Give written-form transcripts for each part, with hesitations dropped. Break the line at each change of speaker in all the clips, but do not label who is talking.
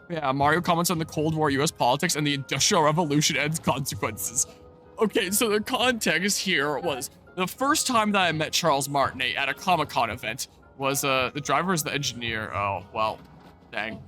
Yeah, Mario comments on the Cold War, US politics, and the Industrial Revolution and its consequences. Okay, so the context here was the first time that I met Charles Martinet at a Comic-Con event was the driver is the engineer. Oh, well, dang.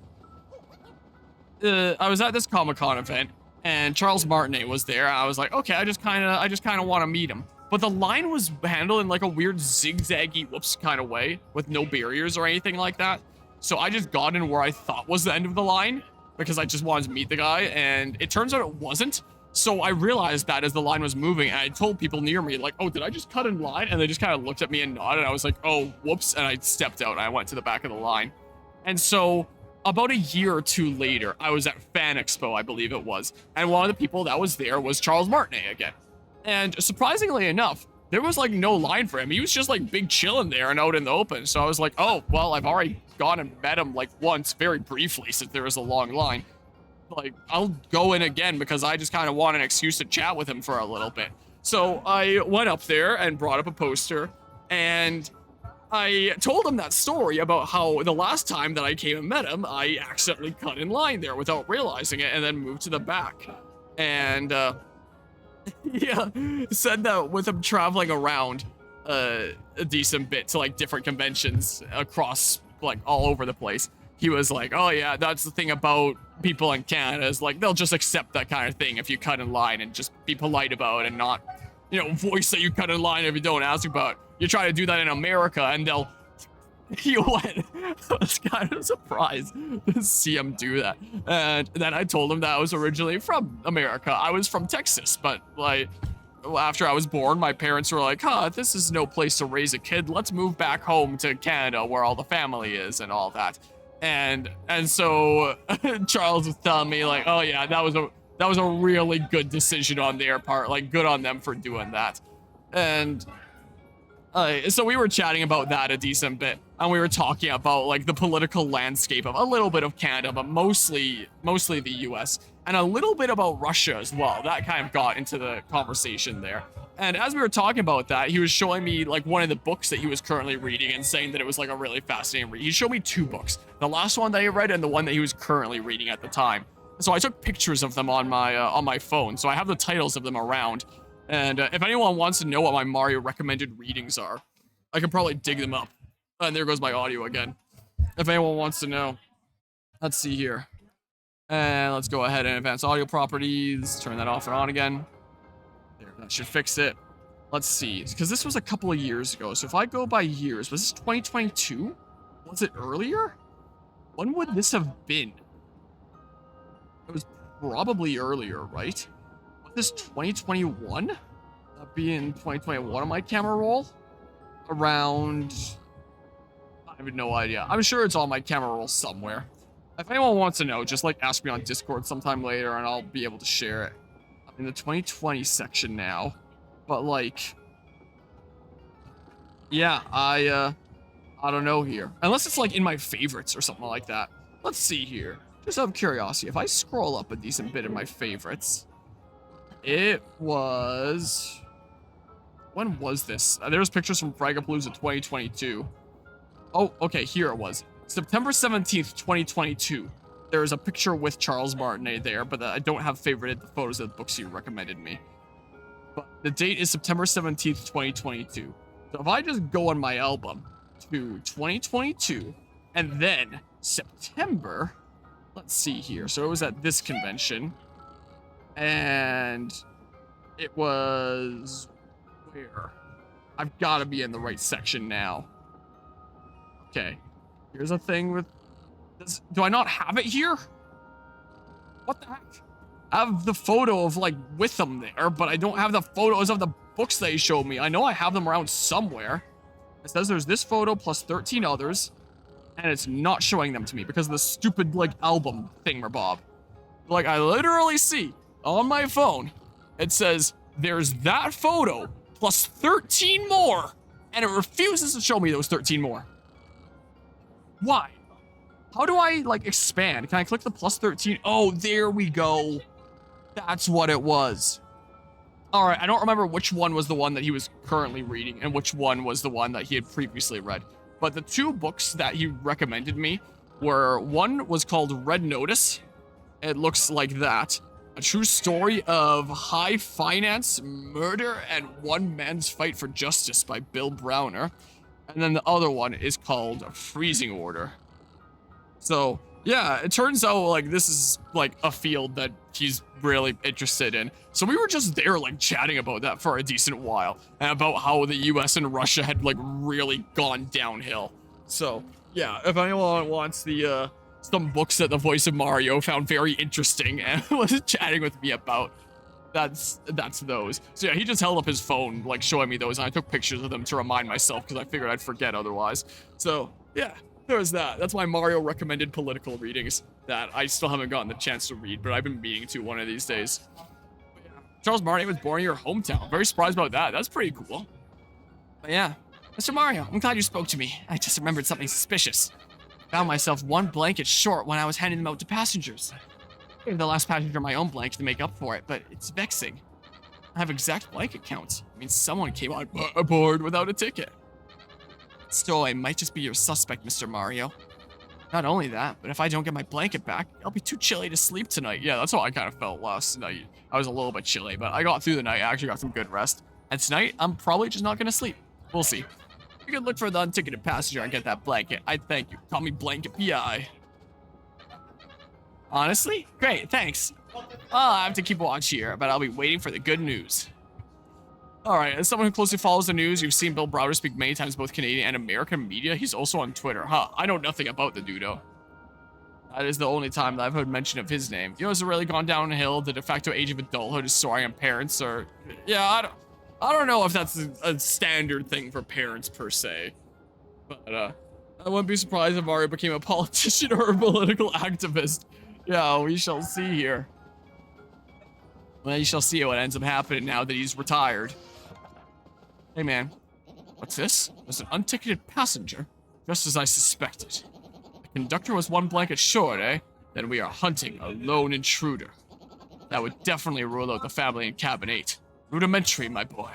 I was at this Comic-Con event and Charles Martinet was there. I was like, okay, I just kind of want to meet him. But the line was handled in like a weird zigzaggy whoops kind of way with no barriers or anything like that. So I just got in where I thought was the end of the line because I just wanted to meet the guy, and it turns out it wasn't. So I realized that as the line was moving, and I told people near me, like, oh, did I just cut in line? And they just kind of looked at me and nodded. I was like, oh, whoops. And I stepped out and I went to the back of the line. And so about a year or two later, I was at Fan Expo, I believe it was. And one of the people that was there was Charles Martinet again. And surprisingly enough, there was like no line for him. He was just like big chilling there and out in the open. So I was like, oh, well, I've already gone and met him like once very briefly since there was a long line. Like, I'll go in again because I just kind of want an excuse to chat with him for a little bit. So I went up there and brought up a poster, and I told him that story about how the last time that I came and met him, I accidentally cut in line there without realizing it and then moved to the back. And yeah, said that with him traveling around a decent bit to like different conventions across like all over the place, he was like, oh yeah, that's the thing about people in Canada is like they'll just accept that kind of thing if you cut in line and just be polite about it and not, you know, voice that you cut in line if you don't ask about it. You try to do that in America and they'll you went. I was kind of surprised to see him do that. And then I told him that I was originally from America. I was from Texas, but like after I was born, my parents were like, huh, this is no place to raise a kid. Let's move back home to Canada where all the family is and all that. And so Charles was telling me like, oh yeah, that was a really good decision on their part. Like, good on them for doing that. And so we were chatting about that a decent bit, and we were talking about like the political landscape of a little bit of Canada, but mostly the US, and a little bit about Russia as well. That kind of got into the conversation there. And as we were talking about that, he was showing me like one of the books that he was currently reading and saying that it was like a really fascinating read. He showed me two books, the last one that he read and the one that he was currently reading at the time. So I took pictures of them on my phone, so I have the titles of them around. And if anyone wants to know what my Mario recommended readings are, I can probably dig them up. And there goes my audio again. If anyone wants to know. Let's see here. And let's go ahead and advance audio properties. Turn that off and on again. There, that should fix it. Let's see. Because this was a couple of years ago. So if I go by years, was this 2022? Was it earlier? When would this have been? It was probably earlier, right? This 2021? That'd be in 2021 on my camera roll? Around... I have no idea. I'm sure it's on my camera roll somewhere. If anyone wants to know, just like ask me on Discord sometime later and I'll be able to share it. I'm in the 2020 section now. But like... yeah, I don't know here. Unless it's like in my favorites or something like that. Let's see here. Just out of curiosity, if I scroll up a decent bit in my favorites... It was... when was this? There was pictures from Fragapalooza 2022. Oh, okay, here it was. September 17th, 2022. There is a picture with Charles Martinet there, but I don't have favorited the photos of the books you recommended me. But the date is September 17th, 2022. So if I just go on my album to 2022, and then September... let's see here. So it was at this convention. And it was... where? I've got to be in the right section now. Okay. Here's a thing with... this. Do I not have it here? What the heck? I have the photo of, like, with them there, but I don't have the photos of the books that he showed me. I know I have them around somewhere. It says there's this photo plus 13 others, and it's not showing them to me because of the stupid, like, album thingamabob. Like, I literally see... on my phone, it says there's that photo plus 13 more, and it refuses to show me those 13 more. Why? How do I, like, expand? Can I click the plus 13? Oh, there we go. That's what it was. All right, I don't remember which one was the one that he was currently reading and which one was the one that he had previously read. But the two books that he recommended me where one was called Red Notice. It looks like that. A true story of high finance, murder, and one man's fight for justice by Bill Browner. And then the other one is called Freezing Order. So, yeah, it turns out, like, this is, like, a field that he's really interested in. So we were just there, like, chatting about that for a decent while. And about how the US and Russia had, like, really gone downhill. So, yeah, if anyone wants the, some books that the voice of Mario found very interesting and was chatting with me about, that's those. So yeah, he just held up his phone, like, showing me those, and I took pictures of them to remind myself, because I figured I'd forget otherwise. So, yeah, there's that. That's my Mario recommended political readings that I still haven't gotten the chance to read, but I've been meaning to one of these days. But yeah, Charles Martinet was born in your hometown. Very surprised about that. That's pretty cool. But yeah, Mr. Mario, I'm glad you spoke to me. I just remembered something suspicious. Found myself one blanket short when I was handing them out to passengers. I gave the last passenger my own blanket to make up for it, but it's vexing. I have exact blanket counts. I mean, someone came on board without a ticket. Still, I might just be your suspect, Mr. Mario. Not only that, but if I don't get my blanket back, I'll be too chilly to sleep tonight. Yeah, that's how I kind of felt last night. I was a little bit chilly, but I got through the night. I actually got some good rest. And tonight, I'm probably just not going to sleep. We'll see. You can look for the unticketed passenger and get that blanket. I thank you. Call me Blanket PI. Honestly? Great, thanks. I have to keep watch here, but I'll be waiting for the good news. Alright, as someone who closely follows the news, you've seen Bill Browder speak many times both Canadian and American media. He's also on Twitter. Huh, I know nothing about the dudo. That is the only time that I've heard mention of his name. You know, has it really gone downhill? The de facto age of adulthood is soaring on parents, or... Yeah, I don't know if that's a standard thing for parents, per se. But, I wouldn't be surprised if Mario became a politician or a political activist. Yeah, we shall see here. Well, you shall see what ends up happening now that he's retired. Hey, man. What's this? There's an unticketed passenger. Just as I suspected. The conductor was one blanket short, eh? Then we are hunting a lone intruder. That would definitely rule out the family in cabin 8. Rudimentary, my boy.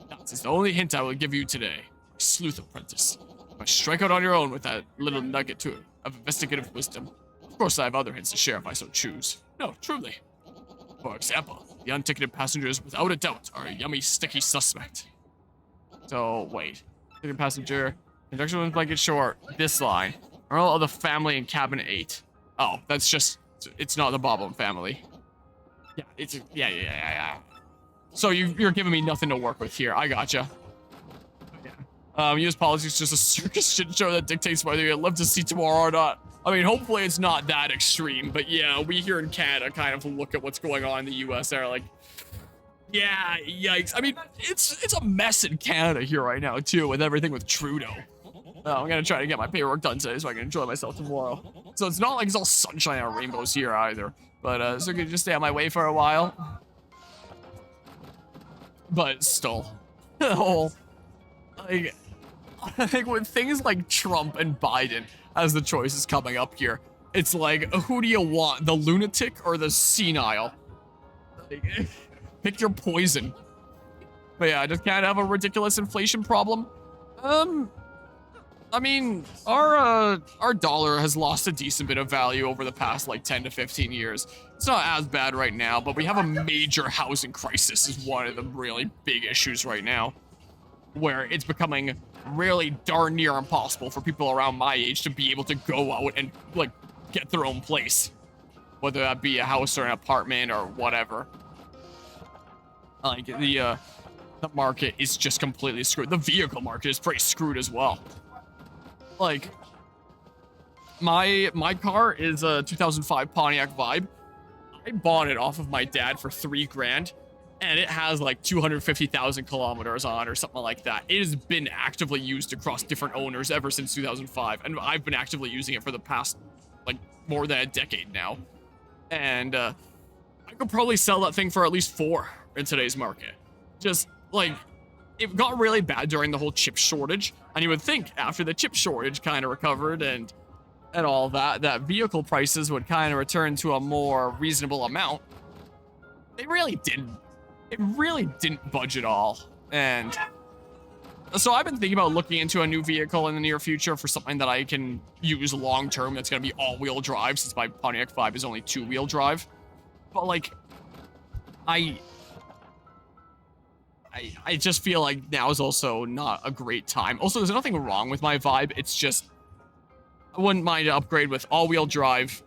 That is the only hint I will give you today. Sleuth apprentice. You must strike out on your own with that little nugget of investigative wisdom. Of course, I have other hints to share if I so choose. No, truly. For example, the unticketed passengers, without a doubt, are a yummy, sticky suspect. So, wait. Ticketed passenger, conductor with blanket short, this line. Earl of the family in cabin 8. Oh, that's just, it's not the Bob family. Yeah, it's, yeah. So you're giving me nothing to work with here. I gotcha. Yeah. U.S. politics is just a circus shit show that dictates whether you'd love to see tomorrow or not. I mean, hopefully it's not that extreme, but yeah, we here in Canada kind of look at what's going on in the U.S. and are like, yeah, yikes. I mean, it's a mess in Canada here right now, too, with everything with Trudeau. I'm gonna try to get my paperwork done today so I can enjoy myself tomorrow. So it's not like it's all sunshine and rainbows here either, but so I can just stay on my way for a while. But still, the whole, like, I think with things like Trump and Biden as the choices coming up here, it's like, who do you want, the lunatic or the senile? Like, pick your poison. But yeah, does Canada have a ridiculous inflation problem? I mean, our dollar has lost a decent bit of value over the past, like, 10 to 15 years. It's not as bad right now, but we have a major housing crisis is one of the really big issues right now, where it's becoming really darn near impossible for people around my age to be able to go out and, like, get their own place, whether that be a house or an apartment or whatever. Like, the market is just completely screwed. The vehicle market is pretty screwed as well. Like, my car is a 2005 Pontiac Vibe. I bought it off of my dad for $3,000, and it has like 250,000 kilometers on or something like that. It has been actively used across different owners ever since 2005, and I've been actively using it for the past, like, more than a decade now. And I could probably sell that thing for at least 4 in today's market. Just, like, it got really bad during the whole chip shortage, and you would think after the chip shortage kind of recovered and all that vehicle prices would kind of return to a more reasonable amount. They really didn't. It really didn't budge at all. And So I've been thinking about looking into a new vehicle in the near future for something that I can use long term that's going to be all-wheel drive, since my Pontiac 5 is only two-wheel drive. But like, I just feel like now is also not a great time. Also, there's nothing wrong with my Vibe. It's just, I wouldn't mind an upgrade with all-wheel drive,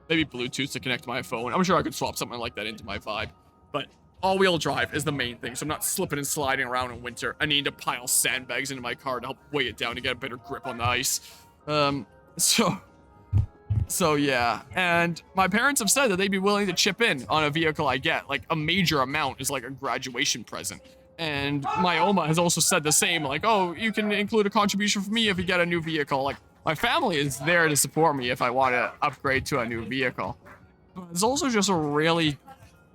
maybe Bluetooth to connect to my phone. I'm sure I could swap something like that into my Vibe, but all-wheel drive is the main thing, so I'm not slipping and sliding around in winter. I need to pile sandbags into my car to help weigh it down to get a better grip on the ice. So yeah, and my parents have said that they'd be willing to chip in on a vehicle I get. Like, a major amount is like a graduation present. And my Oma has also said the same, like, oh, you can include a contribution from me if you get a new vehicle. Like, my family is there to support me if I want to upgrade to a new vehicle. But it's also just a really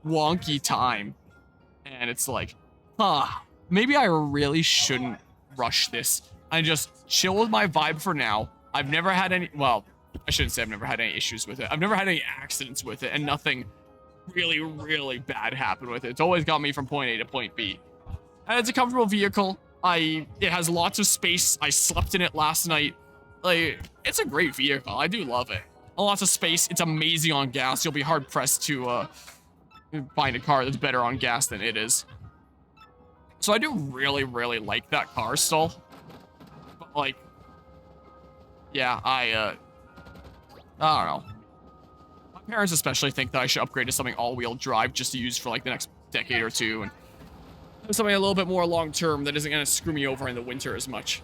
wonky time. And it's like, maybe I really shouldn't rush this. I just chill with my Vibe for now. I've never had any, well, I shouldn't say I've never had any issues with it. I've never had any accidents with it, and nothing really, really bad happened with it. It's always got me from point A to point B. And it's a comfortable vehicle. It has lots of space. I slept in it last night. Like, it's a great vehicle. I do love it. Lots of space. It's amazing on gas. You'll be hard pressed to find a car that's better on gas than it is. So I do really, really like that car still. But like, yeah, I don't know. My parents especially think that I should upgrade to something all-wheel drive just to use for like the next decade or two, and something a little bit more long-term that isn't going to screw me over in the winter as much.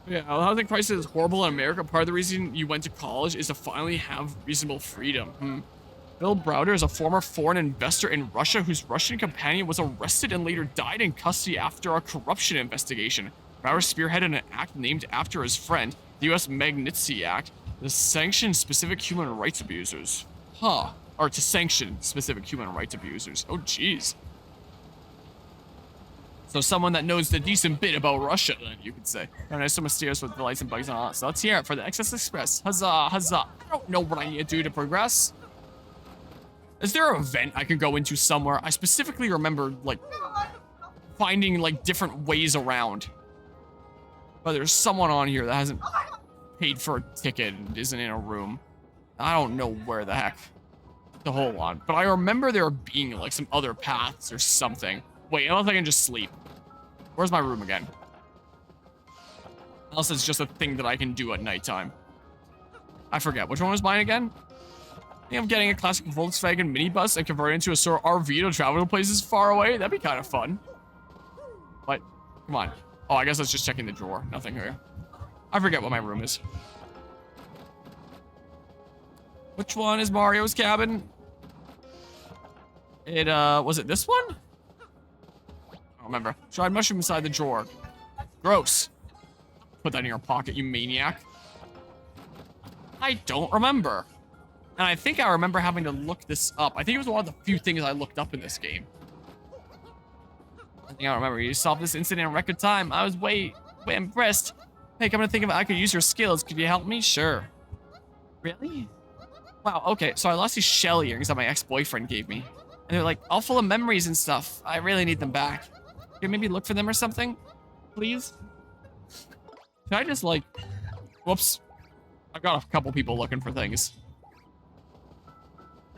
Yeah, housing prices is horrible in America. Part of the reason you went to college is to finally have reasonable freedom. Bill Browder is a former foreign investor in Russia whose Russian companion was arrested and later died in custody after a corruption investigation. Browder spearheaded an act named after his friend, the U.S. Magnitsky Act, to sanction specific human rights abusers. Or to sanction specific human rights abusers. Oh, jeez. So someone that knows a decent bit about Russia, then, you could say. Oh, nice, so mysterious with the lights and bugs and all that. So let's hear it for the Excess Express. Huzzah, huzzah. I don't know what I need to do to progress. Is there an event I can go into somewhere? I specifically remember, like, finding, like, different ways around. But there's someone on here that hasn't paid for a ticket and isn't in a room. I don't know where the heck to hold on. But I remember there being, like, some other paths or something. Wait, I don't think I can just sleep. Where's my room again? Unless it's just a thing that I can do at nighttime. I forget. Which one was mine again? I think I'm getting a classic Volkswagen minibus and converting into a sort of RV to travel to places far away. That'd be kind of fun. But, come on. Oh, I guess that's just checking the drawer. Nothing here. I forget what my room is. Which one is Mario's cabin? It, was it this one? I don't remember. Dried mushroom inside the drawer. Gross. Put that in your pocket, you maniac. I don't remember. And I think I remember having to look this up. I think it was one of the few things I looked up in this game. I think I remember. You solved this incident in record time. I was way impressed. Hey, come to think of it, I could use your skills. Could you help me? Sure. Really? Wow, okay. So I lost these shell earrings that my ex-boyfriend gave me. And they're like all full of memories and stuff. I really need them back. Can you maybe look for them or something? Please? Can I just like... Whoops. I've got a couple people looking for things.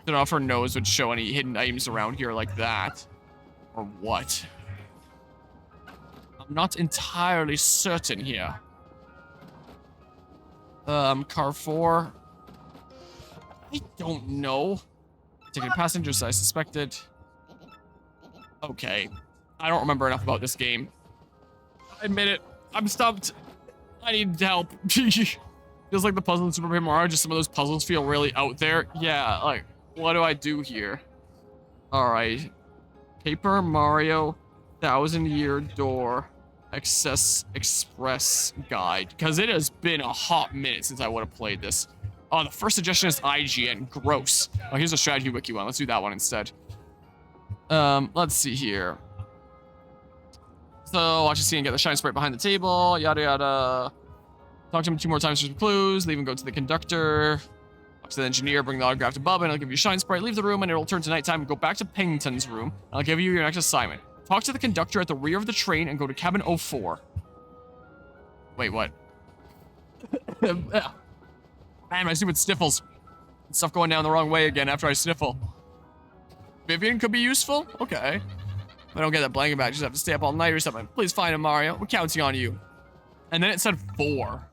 Don't know if her nose would show any hidden items around here like that. Or what? I'm not entirely certain here. Car 4. I don't know. Taking passengers, I suspected. Okay. I don't remember enough about this game. I admit it. I'm stumped. I need help. Feels like the puzzle in Super Paper Mario. Just some of those puzzles feel really out there. Yeah, like, what do I do here? Alright. Paper Mario 1000-Year Door Excess Express Guide. Because it has been a hot minute since I would have played this. Oh, the first suggestion is IGN. Gross. Oh, here's a strategy wiki one. Let's do that one instead. Let's see here. So, watch the scene and get the shine sprite behind the table. Yada, yada. Talk to him 2 more times for some clues. Leave and go to the conductor. Talk to the engineer. Bring the autograph to Bub, and I'll give you a shine sprite. Leave the room, and it'll turn to nighttime. Go back to Pennington's room, and I'll give you your next assignment. Talk to the conductor at the rear of the train and go to cabin 04. Wait, what? Man, my stupid sniffles. Stuff going down the wrong way again after I sniffle. Vivian could be useful? Okay. If I don't get that blanket back, I just have to stay up all night or something. Please find him, Mario. We're counting on you. And then it said 4.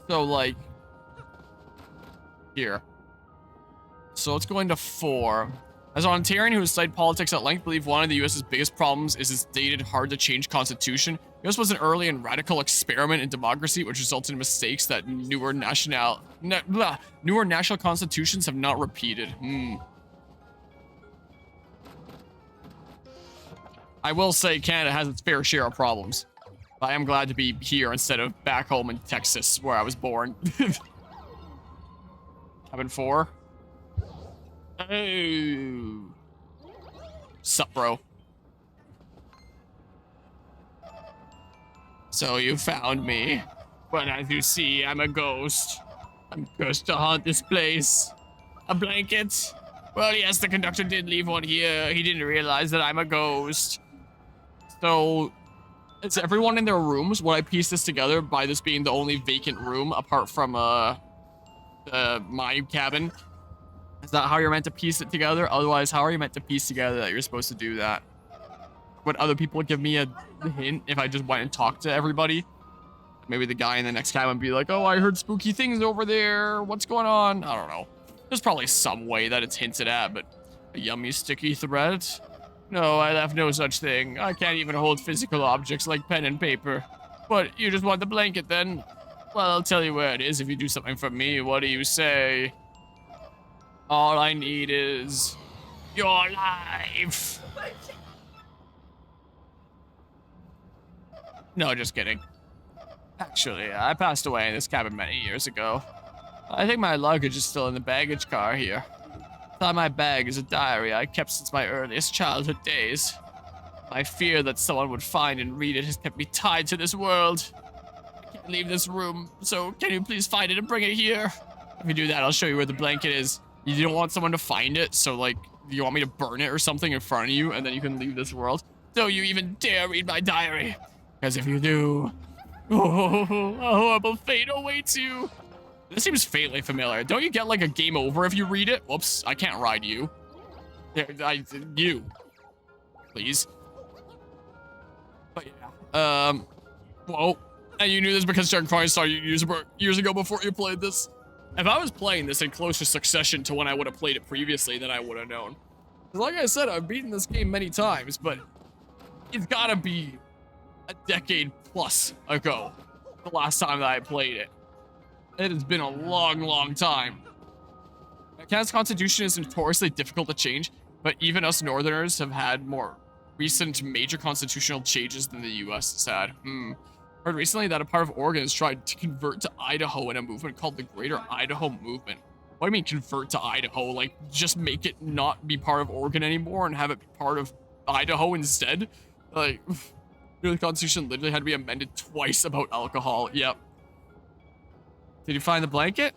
So, like... Here. So let's go into 4. As an Ontarian who has studied politics at length, believe one of the U.S.'s biggest problems is its dated, hard-to-change constitution. The U.S. was an early and radical experiment in democracy, which resulted in mistakes that newer national constitutions have not repeated. I will say Canada has its fair share of problems. But I am glad to be here instead of back home in Texas, where I was born. Cabin 4. Oh. Sup, bro? So you found me. But as you see, I'm a ghost. I'm cursed to haunt this place. A blanket? Well, yes, the conductor did leave one here. He didn't realize that I'm a ghost. So, is everyone in their rooms? Would I piece this together by this being the only vacant room apart from my cabin? Is that how you're meant to piece it together? Otherwise, how are you meant to piece together that you're supposed to do that? Would other people give me a hint if I just went and talked to everybody? Maybe the guy in the next cabin would be like, oh, I heard spooky things over there. What's going on? I don't know. There's probably some way that it's hinted at, but a yummy sticky thread? No, I have no such thing. I can't even hold physical objects like pen and paper. But you just want the blanket then? Well, I'll tell you where it is if you do something for me. What do you say? All I need is your life. No, just kidding. Actually, I passed away in this cabin many years ago. I think my luggage is still in the baggage car here. Inside my bag is a diary I kept since my earliest childhood days. My fear that someone would find and read it has kept me tied to this world. I can't leave this room, so can you please find it and bring it here? If you do that, I'll show you where the blanket is. You don't want someone to find it, so like, you want me to burn it or something in front of you, and then you can leave this world? Don't you even dare read my diary. Because if you do, oh, a horrible fate awaits you. This seems faintly familiar. Don't you get like a game over if you read it? Whoops, I can't ride you. You. Please. But yeah. Whoa. And you knew this because Chuck Fine saw you years ago before you played this. If I was playing this in closer succession to when I would have played it previously, then I would have known. Like I said, I've beaten this game many times, but it's gotta be a decade plus ago, the last time that I played it. It has been a long, long time. Canada's constitution is notoriously difficult to change, but even us Northerners have had more recent major constitutional changes than the US has had. Heard recently that a part of Oregon has tried to convert to Idaho in a movement called the Greater Idaho Movement. What do you mean convert to Idaho? Like, just make it not be part of Oregon anymore and have it be part of Idaho instead? Like, the Constitution literally had to be amended twice about alcohol. Yep. Did you find the blanket?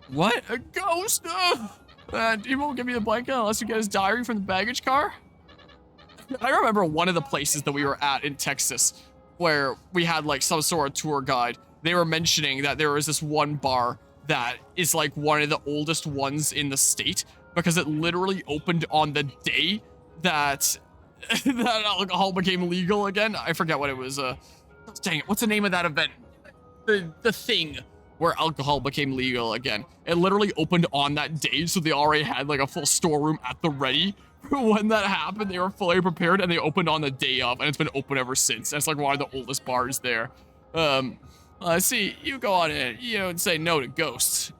What? A ghost? He won't give me the blanket unless you get his diary from the baggage car? I remember one of the places that we were at in Texas where we had like some sort of tour guide. They were mentioning that there was this one bar that is like one of the oldest ones in the state because it literally opened on the day that that alcohol became legal again. I forget what it was. Dang it, what's the name of that event? The thing where alcohol became legal again. It literally opened on that day, so they already had like a full storeroom at the ready. When that happened, they were fully prepared and they opened on the day of, and it's been open ever since. That's like one of the oldest bars there. See, you go on in, you know, and say no to ghosts.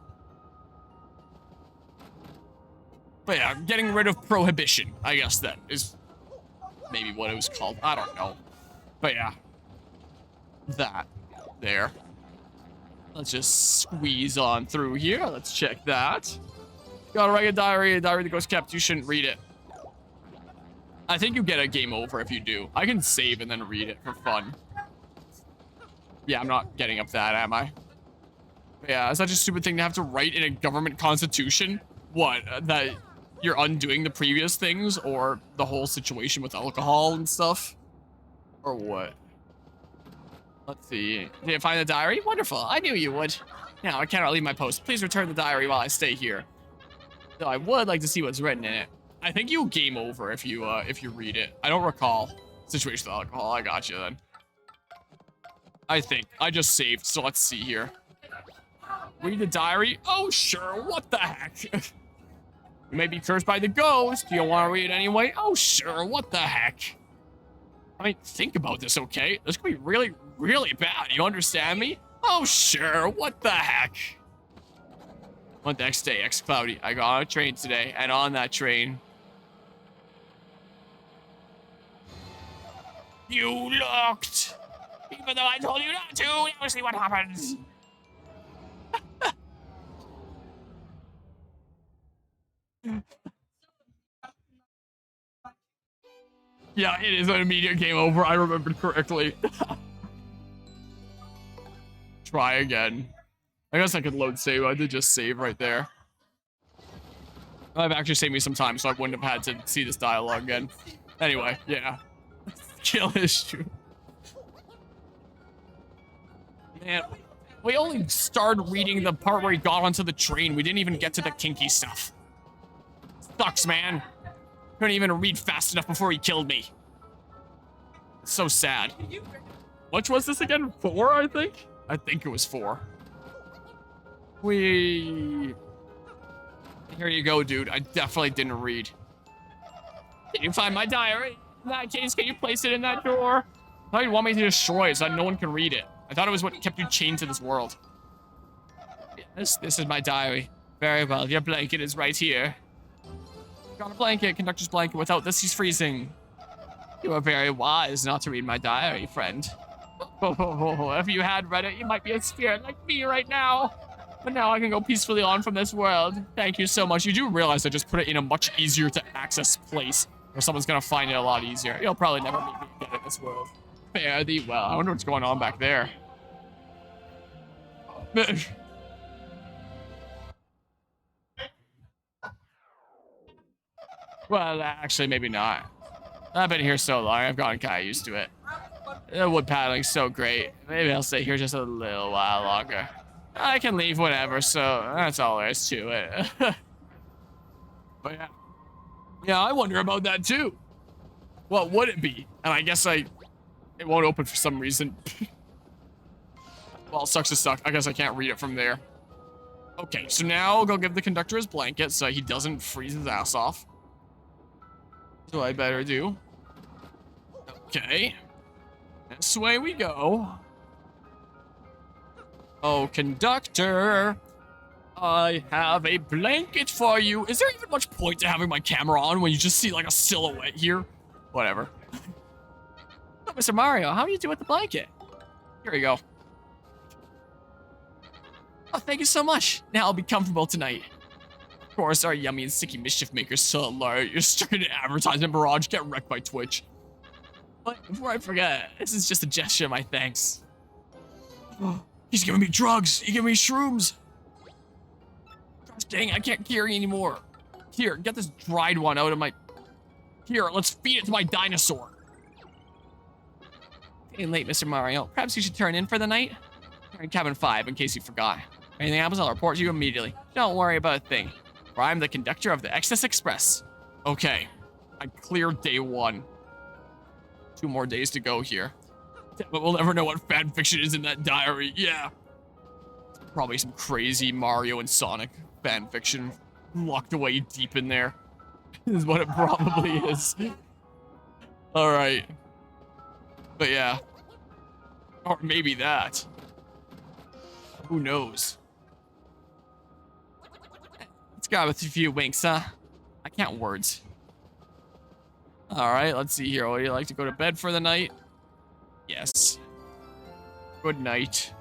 But yeah, getting rid of prohibition, I guess that is maybe what it was called. I don't know. But yeah, that there. Let's just squeeze on through here. Let's check that. Got a regular diary, a diary that goes kept. You shouldn't read it. I think you get a game over if you do. I can save and then read it for fun. Yeah, I'm not getting up that, am I? But yeah, is that just a stupid thing to have to write in a government constitution? What? That you're undoing the previous things or the whole situation with alcohol and stuff? Or what? Let's see. Did you find the diary? Wonderful. I knew you would. Now, I cannot leave my post. Please return the diary while I stay here. Though I would like to see what's written in it. I think you game over if you read it. I don't recall. Situation with alcohol. I got you then. I think. I just saved, so let's see here. Read the diary? Oh, sure. What the heck? You may be cursed by the ghost. Do you want to read it anyway? Oh, sure. What the heck? I mean, think about this, okay? This could be really, really bad. You understand me? Oh, sure. What the heck? On the next day, Cloudy. I got on a train today, and on that train... You looked! Even though I told you not to, now see what happens. Yeah, it is an immediate game over. I remembered correctly. Try again. I guess I could load save. I did just save right there. I've actually saved me some time, so I wouldn't have had to see this dialogue again. Anyway, yeah. Kill issue. Man, we only started reading the part where he got onto the train. We didn't even get to the kinky stuff. Sucks, man. Couldn't even read fast enough before he killed me. It's so sad. Which was this again? 4, I think? I think it was 4. Here you go, dude. I definitely didn't read. Did you find my diary? In that case, can you place it in that drawer? I thought you want me to destroy it so that no one can read it. I thought it was what kept you chained to this world. This is my diary. Very well. Your blanket is right here. Got a blanket, conductor's blanket. Without this, he's freezing. You are very wise not to read my diary, friend. If you had read it, you might be a spirit like me right now. But now I can go peacefully on from this world. Thank you so much. You do realize I just put it in a much easier to access place where someone's gonna find it a lot easier. You'll probably never meet me again in this world. Fare thee well. I wonder what's going on back there. Well, actually, maybe not. I've been here so long, I've gotten kind of used to it. The wood paddling's so great. Maybe I'll stay here just a little while longer. I can leave whenever, so that's all there is to it. But yeah. Yeah, I wonder about that too. What would it be? And I guess it won't open for some reason. Well, it sucks to suck. I guess I can't read it from there. Okay, so now I'll go give the conductor his blanket so he doesn't freeze his ass off. So I better do. Okay. This way we go. Oh, conductor. I have a blanket for you. Is there even much point to having my camera on when you just see like a silhouette here? Whatever. Oh, Mr. Mario, how do you do with the blanket? Here we go. Oh, thank you so much. Now I'll be comfortable tonight. Of course, our yummy and sticky mischief makers so alert. You're starting an advertisement barrage. Get wrecked by Twitch. But before I forget, this is just a gesture of my thanks. He's giving me drugs. He's giving me shrooms. Gosh dang, I can't carry anymore. Here, get this dried one out of my... Here, let's feed it to my dinosaur. Getting late, Mr. Mario. Perhaps you should turn in for the night? You're in cabin 5, in case you forgot. If anything happens, I'll report to you immediately. Don't worry about a thing. For I'm the conductor of the Excess Express. Okay. I cleared day 1. 2 more days to go here. But we'll never know what fan fiction is in that diary. Yeah. Probably some crazy Mario and Sonic fan fiction locked away deep in there. Is what it probably is. Alright. But yeah. Or maybe that. Who knows? Let's go with a few winks, huh? I count words. Alright, let's see here. Would you like to go to bed for the night? Yes. Good night.